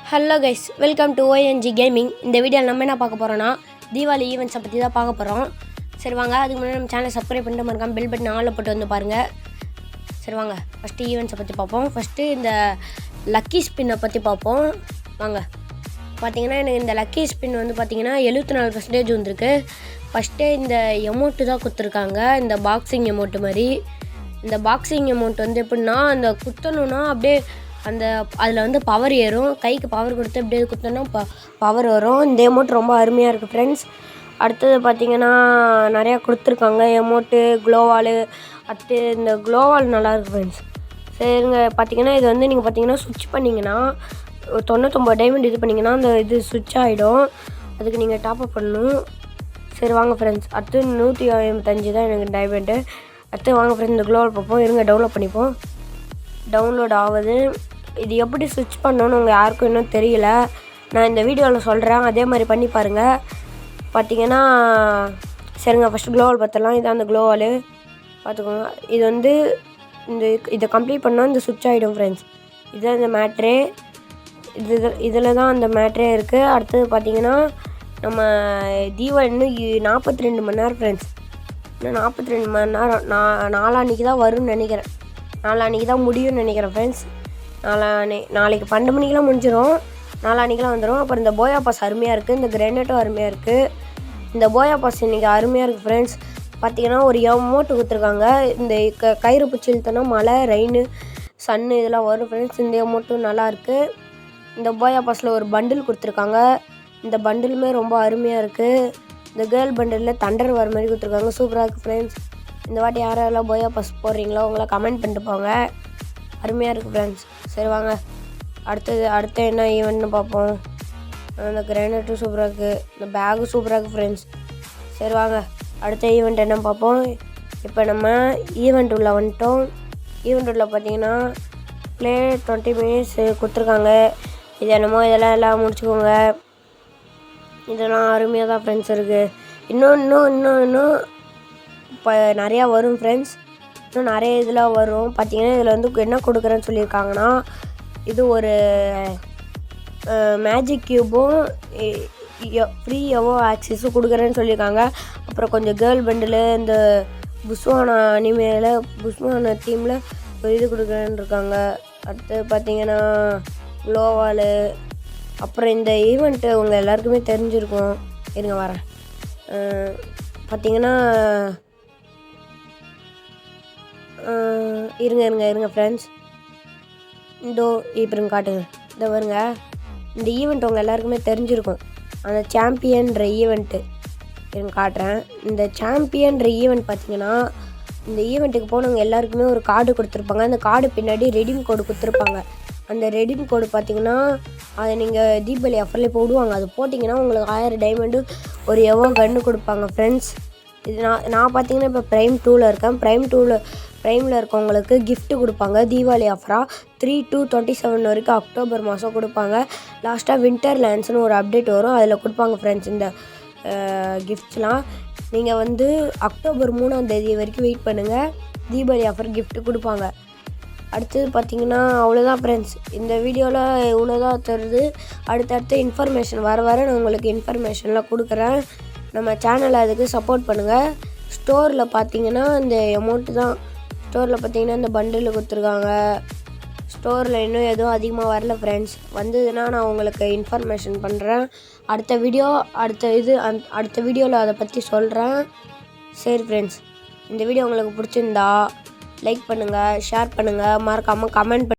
Hello guys, welcome to ONG gaming. இந்த வீடியோவில் நம்ம என்ன பார்க்க போகிறோன்னா தீபாவளி ஈவெண்ட்ஸை பற்றி தான் பார்க்க போகிறோம். சரி வாங்க, அதுக்கு முன்னாடி நம்ம சேனலை சப்ஸ்கிரைப் பண்ணிட்டு மறக்காம பெல் பட்டன் ஆளில் போட்டு வந்து பாருங்கள். சரி வாங்க, ஃபஸ்ட்டு ஈவெண்ட்ஸை பற்றி பார்ப்போம். ஃபஸ்ட்டு இந்த லக்கி ஸ்பின்னை பற்றி பார்ப்போம். வாங்க, பார்த்தீங்கன்னா எனக்கு இந்த லக்கி ஸ்பின் வந்து பார்த்தீங்கன்னா 74% வந்திருக்கு. ஃபஸ்ட்டே இந்த எமௌண்ட்டு தான் கொடுத்துருக்காங்க, இந்த பாக்ஸிங் எமௌண்ட்டு மாதிரி. இந்த பாக்ஸிங் எமௌண்ட் வந்து எப்படின்னா, அந்த குத்தணுன்னா அப்படியே அதில் வந்து பவர் ஏறும். கைக்கு பவர் கொடுத்து அப்படியே குத்தோன்னா பவர் வரும். இந்த எமௌண்ட் ரொம்ப அருமையாக இருக்குது ஃப்ரெண்ட்ஸ். அடுத்தது பார்த்திங்கன்னா நிறையா கொடுத்துருக்காங்க எமௌண்ட்டு, க்ளோவால். அடுத்து இந்த க்ளோவால் நல்லாயிருக்கு ஃப்ரெண்ட்ஸ். சரிங்க, பார்த்திங்கன்னா இது வந்து நீங்கள் பார்த்தீங்கன்னா சுவிட்ச் பண்ணிங்கன்னா 99 டைமண்ட் இது பண்ணிங்கன்னா அந்த இது சுவிட்ச் ஆகிடும். அதுக்கு நீங்கள் டாப்அப் பண்ணணும். சரி வாங்க ஃப்ரெண்ட்ஸ், அடுத்து 155 தான் எனக்கு டைமண்டு. அடுத்து வாங்க ஃப்ரெண்ட்ஸ், இந்த க்ளோவால் பார்ப்போம். இருங்க, டவுன்லோட் பண்ணிப்போம். டவுன்லோட் ஆகுது. இது எப்படி ஸ்விட்ச் பண்ணணும்னு உங்கள் யாருக்கும் இன்னும் தெரியல. நான் இந்த வீடியோவில் சொல்கிறேன், அதே மாதிரி பண்ணி பாருங்கள். பார்த்தீங்கன்னா சரிங்க, ஃபஸ்ட்டு க்ளோவால் பார்த்துடலாம். இதான் அந்த க்ளோவால் பார்த்துக்கோங்க. இது வந்து இதை கம்ப்ளீட் பண்ணால் இந்த சுவிட்ச் ஆகிடும் ஃப்ரெண்ட்ஸ். இதுதான் இந்த மேட்ரே. இதில் தான் அந்த மேட்ரே இருக்குது. அடுத்தது பார்த்திங்கன்னா நம்ம தீபாவளி இன்னும் 42 மணி நேரம் ஃப்ரெண்ட்ஸ். இன்னும் 42 மணி நேரம். நாளான்னைக்கு தான் வரும்னு நினைக்கிறேன். நாளான்னைக்கு தான் முடியும்னு நினைக்கிறேன் ஃப்ரெண்ட்ஸ். நாளைக்கு 12 மணிக்கெலாம் முடிஞ்சிடும். நாளான்னைக்கெலாம் வந்துடும். அப்புறம் இந்த போயா பாஸ் அருமையாக இருக்குது. இந்த கிரேனேட்டும் அருமையாக இருக்குது. இந்த போயா பாஸ் இன்றைக்கி அருமையாக இருக்குது ஃப்ரெண்ட்ஸ். பார்த்திங்கன்னா ஒரு எமௌண்ட்டு கொடுத்துருக்காங்க. இந்த கயிறு பிடிச்சி இழுத்தோன்னா மழை, ரெயின், சன்னு இதெல்லாம் வரும் ஃப்ரெண்ட்ஸ். இந்த எமௌண்ட்டும் நல்லாயிருக்கு. இந்த போயா பாஸில் ஒரு பண்டில் கொடுத்துருக்காங்க. இந்த பண்டிலுமே ரொம்ப அருமையாக இருக்குது. இந்த கேர்ள் பண்டிலில் தண்டர் வர மாதிரி கொடுத்துருக்காங்க. சூப்பராக இருக்குது ஃப்ரெண்ட்ஸ். இந்த வாட்டி யாரெல்லாம் போயா பாஸ் போடுறீங்களோ அவங்கள கமெண்ட் பண்ணிட்டு போங்க. அருமையாக இருக்குது ஃப்ரெண்ட்ஸ். சரி வாங்க, அடுத்து என்ன ஈவெண்ட்னு பார்ப்போம். அந்த கிரானைட்டும் சூப்பராக இருக்குது. இந்த பேகும் சூப்பராக இருக்குது ஃப்ரெண்ட்ஸ். சரி வாங்க, அடுத்த ஈவெண்ட் என்ன பார்ப்போம். இப்போ நம்ம ஈவெண்ட் உள்ள வந்துட்டோம். ஈவெண்ட் உள்ள பார்த்தீங்கன்னா ப்ளே 20 மினிட்ஸ் கொடுத்துருக்காங்க. இது என்னமோ இதெல்லாம் முடிச்சுக்கோங்க. இதெல்லாம் அருமையாக தான் ஃப்ரெண்ட்ஸ் இருக்குது. இன்னும் இப்போ நிறையா வரும் ஃப்ரெண்ட்ஸ். இன்னும் நிறைய இதில் வரும். பார்த்திங்கன்னா இதில் வந்து என்ன கொடுக்குறேன்னு சொல்லியிருக்காங்கன்னா, இது ஒரு மேஜிக் க்யூபும் ஃப்ரீ எவோ ஆக்சிஸும் கொடுக்குறேன்னு சொல்லியிருக்காங்க. அப்புறம் கொஞ்சம் கேர்ள் பண்டில், இந்த புஸ்வானா அனிமேல புஸ்வானா தீமில் ஒரு இது கொடுக்குறேன்னு இருக்காங்க. அடுத்து பார்த்திங்கன்னா க்ளோவால். அப்புறம் இந்த ஈவெண்ட்டு உங்கள் எல்லாருக்குமே தெரிஞ்சிருக்கும். இருங்க வரேன். பார்த்திங்கன்னா இருங்க ஃப்ரெண்ட்ஸ். இப்போ காட்டுங்க. இந்த வருங்க, இந்த ஈவெண்ட் உங்கள் எல்லாருக்குமே தெரிஞ்சிருக்கும். அந்த சாம்பியன்ற ஈவெண்ட்டு இருங்க காட்டுறேன். இந்த சாம்பியன்ற ஈவெண்ட் பார்த்திங்கன்னா, இந்த ஈவெண்ட்டுக்கு போனவங்க எல்லாருக்குமே ஒரு கார்டு கொடுத்துருப்பாங்க. அந்த கார்டு பின்னாடி ரெடீம் கோடு கொடுத்துருப்பாங்க. அந்த ரெடீம் கோடு பார்த்திங்கன்னா அதை நீங்கள் தீபாவளி ஆஃபர்லேயே போடுவாங்க. அது போட்டிங்கன்னா உங்களுக்கு 1000 டைமண்டு ஒரு எவோ கன்று கொடுப்பாங்க ஃப்ரெண்ட்ஸ். இது நான் பார்த்திங்கன்னா இப்போ ப்ரைம் 2ல் இருக்கேன். ப்ரைமில் இருக்கவங்களுக்கு கிஃப்ட்டு கொடுப்பாங்க. தீபாவளி ஆஃபராக 3-27 வரைக்கும் அக்டோபர் மாதம் கொடுப்பாங்க. லாஸ்ட்டாக வின்டர் லேண்ட்ஸ்னு ஒரு அப்டேட் வரும், அதில் கொடுப்பாங்க ஃப்ரெண்ட்ஸ். இந்த கிஃப்ட்ஸ்லாம் நீங்கள் வந்து அக்டோபர் 3ஆம் தேதி வரைக்கும் வெயிட் பண்ணுங்கள். தீபாவளி ஆஃபர் கிஃப்ட்டு கொடுப்பாங்க. அடுத்தது பார்த்திங்கன்னா அவ்வளோதான் ஃப்ரெண்ட்ஸ். இந்த வீடியோவில் இவ்வளோதான் தருது. அடுத்தடுத்த இன்ஃபர்மேஷன் வர நான் உங்களுக்கு இன்ஃபர்மேஷன்லாம் கொடுக்குறேன். நம்ம சேனலை அதுக்கு சப்போர்ட் பண்ணுங்கள். ஸ்டோரில் பார்த்திங்கன்னா இந்த அமௌண்ட்டு தான். ஸ்டோரில் பார்த்திங்கன்னா இந்த பண்டில் கொடுத்துருக்காங்க. ஸ்டோரில் இன்னும் எதுவும் அதிகமாக வரல ஃப்ரெண்ட்ஸ். வந்ததுன்னா நான் உங்களுக்கு இன்ஃபர்மேஷன் பண்ணுறேன். அடுத்த வீடியோவில் அதை பற்றி சொல்கிறேன். சரி ஃப்ரெண்ட்ஸ், இந்த வீடியோ உங்களுக்கு பிடிச்சிருந்தா லைக் பண்ணுங்கள், ஷேர் பண்ணுங்கள், மறக்காமல் கமெண்ட்